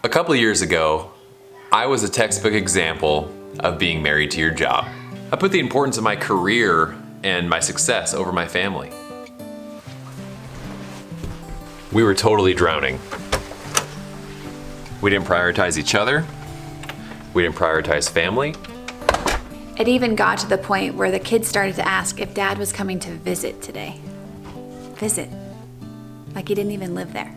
A couple of years ago, I was a textbook example of being married to your job. I put the importance of my career and my success over my family. We were totally drowning. We didn't prioritize each other. We didn't prioritize family. It even got to the point where the kids started to ask if Dad was coming to visit today. Visit. Like he didn't even live there.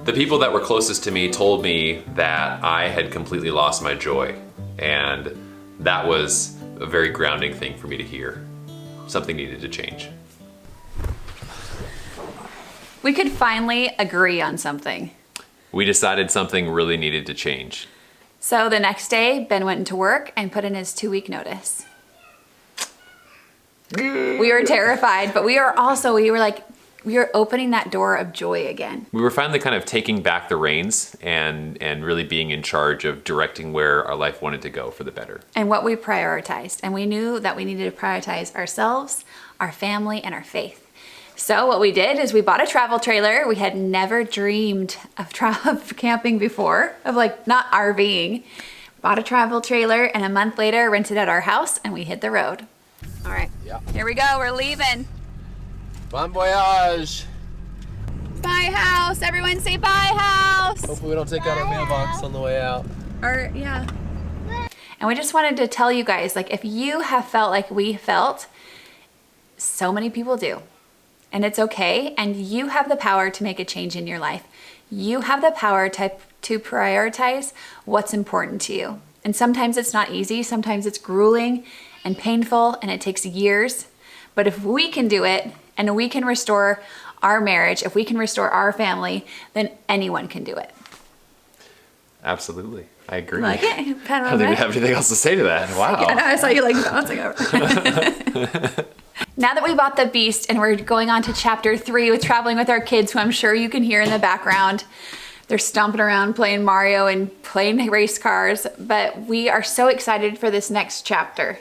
The people that were closest to me told me that I had completely lost my joy, and that was a very grounding thing for me to hear. Something needed to change. We could finally agree on something. We decided something really needed to change. So the next day, Ben went into work and put in his 2-week notice. We were terrified, but we were opening that door of joy again. We were finally kind of taking back the reins and really being in charge of directing where our life wanted to go for the better. And what we prioritized. And we knew that we needed to prioritize ourselves, our family, and our faith. So what we did is we bought a travel trailer. We had never dreamed of camping before, of not RVing. Bought a travel trailer, and a month later rented out our house and we hit the road. All right, Here we go, we're leaving. Bon voyage! Bye house, everyone say bye house. Hopefully we don't take out our mailbox on the way out. Yeah. And we just wanted to tell you guys, if you have felt like we felt, so many people do. And it's okay, and you have the power to make a change in your life. You have the power to prioritize what's important to you. And sometimes it's not easy, sometimes it's grueling and painful, and it takes years. But if we can do it, and we can restore our marriage, if we can restore our family, then anyone can do it. Absolutely, I agree. Like it? I don't even have anything else to say to that. Wow. Yeah, I saw you bouncing over. Now that we bought the beast and we're going on to chapter 3 with traveling with our kids, who I'm sure you can hear in the background. They're stomping around playing Mario and playing race cars, but we are so excited for this next chapter.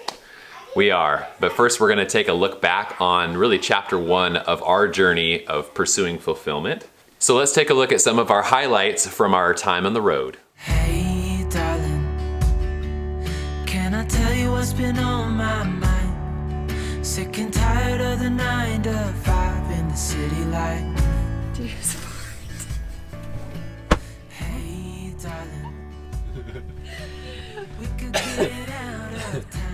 We are, but first we're gonna take a look back on really chapter 1 of our journey of pursuing fulfillment. So let's take a look at some of our highlights from our time on the road. Hey darling, can I tell you what's been on my mind? Sick and tired of the 9 to 5 in the city life. Hey darling, we could get out of town.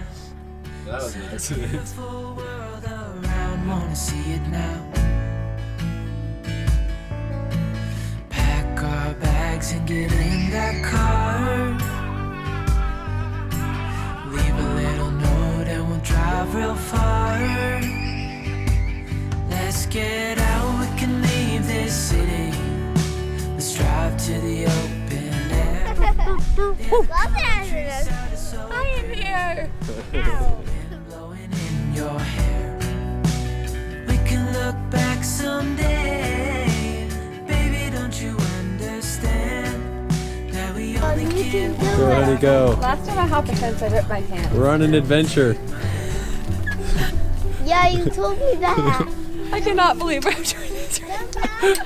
That was nice. Beautiful world around, wanna see it now. Pack our bags and get in that car. Leave a little note and we'll drive real far. Let's get out, we can leave this city. Let's drive to the open air. I am here. Blowing in your hair. We can look back someday. Baby, don't you understand that we only get one? Go ahead and go. Last time I hopped a fence, I ripped my pants. We're on an adventure. Yeah, you told me that. I cannot believe we're doing this right now.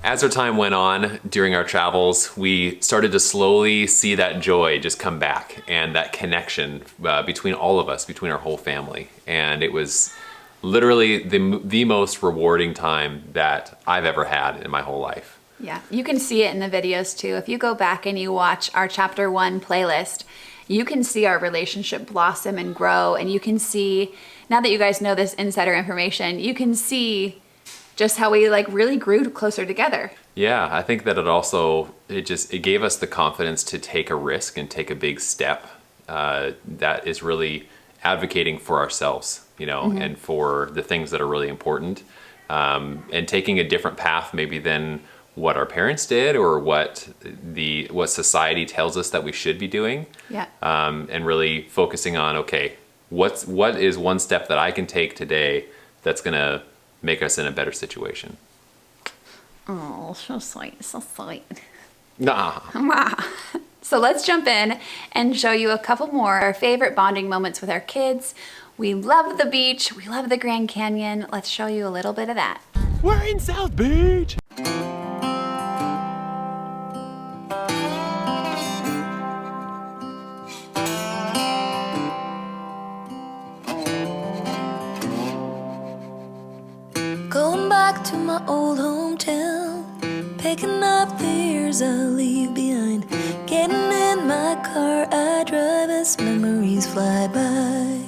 As our time went on during our travels, we started to slowly see that joy just come back and that connection between all of us, between our whole family. And it was literally the most rewarding time that I've ever had in my whole life. Yeah, you can see it in the videos too. If you go back and you watch our chapter 1 playlist, you can see our relationship blossom and grow, and you can see, now that you guys know this insider information, you can see just how we really grew closer together. Yeah, I think that it gave us the confidence to take a risk and take a big step that is really advocating for ourselves, and for the things that are really important, and taking a different path maybe than what our parents did or what society tells us that we should be doing. Yeah. And really focusing on, okay, what is one step that I can take today that's gonna make us in a better situation? Oh, so sweet, so sweet. Nah. So let's jump in and show you a couple more of our favorite bonding moments with our kids. We love the beach, we love the Grand Canyon. Let's show you a little bit of that. We're in South Beach. to my old hometown, picking up the years I'll leave behind. Getting in my car, I drive as memories fly by.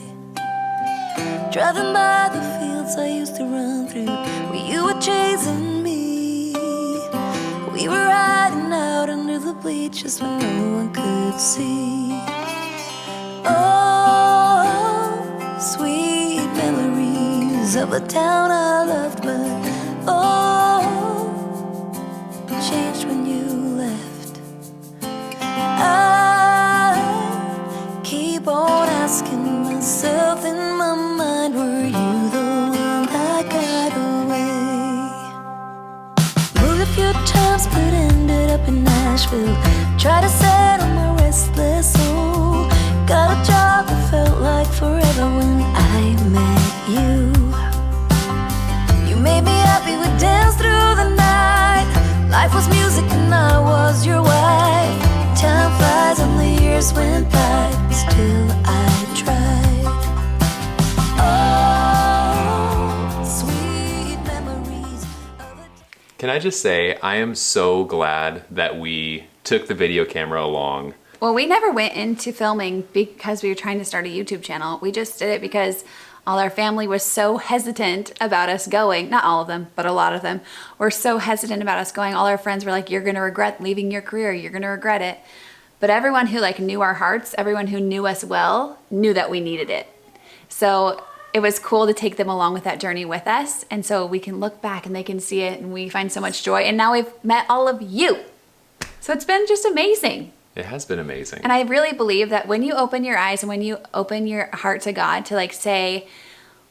Driving by the fields I used to run through, where you were chasing me. We were riding out under the bleachers when no one could see. Oh, sweet memories of a town I loved, but oh, changed when you left. I keep on asking myself in my mind, were you the one that got away? Moved a few times but ended up in Nashville. Tried to settle my restless soul. Got a job that felt like forever when I met you. You made me happy, we danced through the night. Life was music and I was your wife. Time flies and the years went by, still I tried. Oh, sweet memories of a... Can I just say, I am so glad that we took the video camera along. Well, we never went into filming because we were trying to start a YouTube channel. We just did it because all our family was so hesitant about us going. Not all of them, but a lot of them were so hesitant about us going. All our friends were like, you're gonna regret leaving your career, you're gonna regret it. But everyone who like knew our hearts, everyone who knew us well, knew that we needed it. So it was cool to take them along with that journey with us. And so we can look back and they can see it and we find so much joy. And now we've met all of you. So it's been just amazing. It has been amazing. And I really believe that when you open your eyes and when you open your heart to God to like say,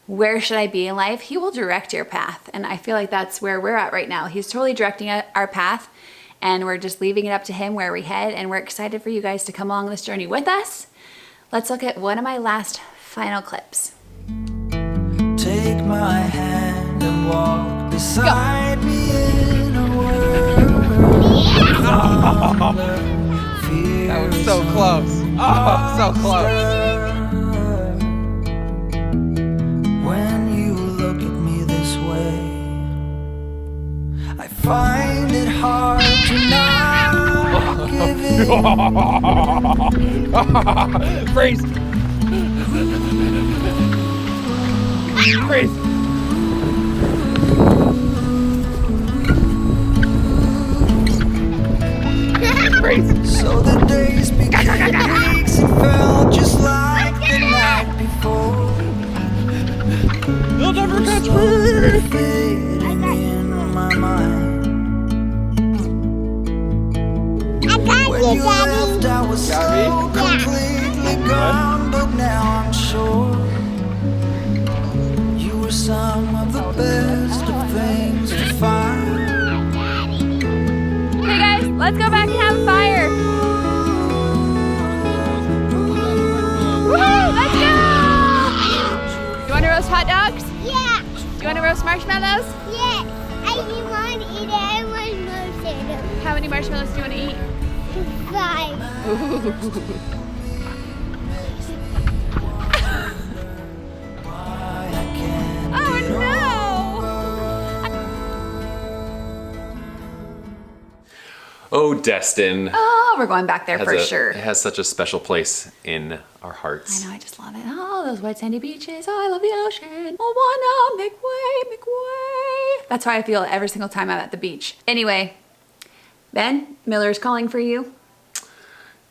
where should I be in life? He will direct your path. And I feel like that's where we're at right now. He's totally directing our path and we're just leaving it up to him where we head. And we're excited for you guys to come along this journey with us. Let's look at one of my last final clips. Take my hand and walk beside me in a world. That was so close. Oh, so close. When you look at me this way, I find it hard to not give in. Freeze. Freeze. So the days became weeks, it felt just like the night before. You'll never catch Slowly me. fading in my mind. I got When you, you left, Daddy. I was so completely gone, but now I'm sure you were some of the best of things to find. Okay guys, let's go back and have a fire. Woo, let's go! You want to roast hot dogs? Yeah, Do you want to roast marshmallows? yeah. I didn't want to eat it. I want marshmallows. How many marshmallows do you want to eat? 5. Oh no! Oh, Destin. Oh, we're going back there for sure. It has such a special place in our I hearts. know, I just love it. Oh, those white sandy beaches. Oh, I love the ocean. Oh, wanna make way, make way. That's how I feel every single time I'm at the beach. Anyway, Ben, Miller's calling for you.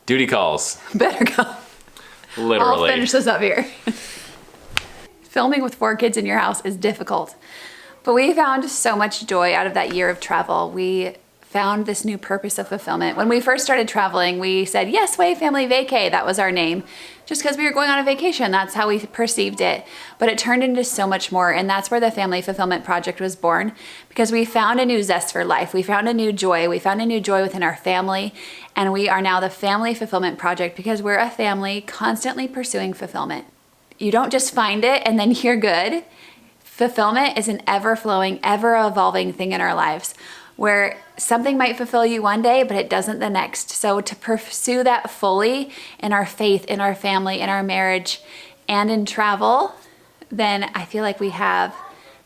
Duty calls, Better go. I'll literally. finish this up here. Filming with 4 kids in your house is difficult, but we found so much joy out of that year of travel. We found this new purpose of fulfillment. When we first started traveling, we said, yes, way family vacay. That was our name. Just because we were going on a vacation, that's how we perceived it. But it turned into so much more. And that's where the Family Fulfillment Project was born, because we found a new zest for life. We found a new joy. We found a new joy within our family. And we are now the Family Fulfillment Project because we're a family constantly pursuing fulfillment. You don't just find it and then you're good. Fulfillment is an ever-flowing, ever-evolving thing in our lives, where something might fulfill you one day, but it doesn't the next. So to pursue that fully in our faith, in our family, in our marriage, and in travel, then I feel like we have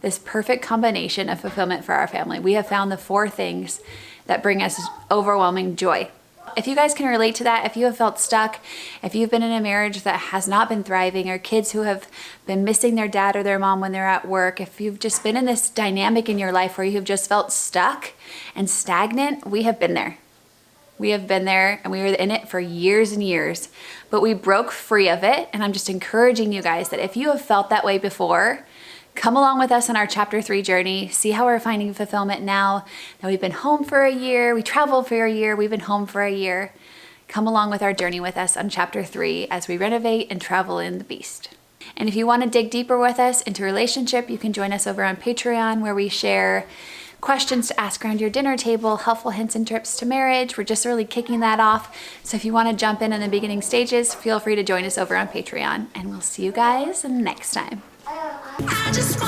this perfect combination of fulfillment for our family. We have found the 4 things that bring us overwhelming joy. If you guys can relate to that, if you have felt stuck, if you've been in a marriage that has not been thriving, or kids who have been missing their dad or their mom when they're at work, if you've just been in this dynamic in your life where you've just felt stuck and stagnant, we have been there. We have been there, and we were in it for years and years, but we broke free of it. And I'm just encouraging you guys that if you have felt that way before, come along with us on our chapter 3 journey. See how we're finding fulfillment now that we've been home for a year. We traveled for a year. We've been home for a year. Come along with our journey with us on chapter 3 as we renovate and travel in the beast. And if you want to dig deeper with us into relationship, you can join us over on Patreon, where we share questions to ask around your dinner table, helpful hints and tips to marriage. We're just really kicking that off. So if you want to jump in the beginning stages, feel free to join us over on Patreon. And we'll see you guys next time. I just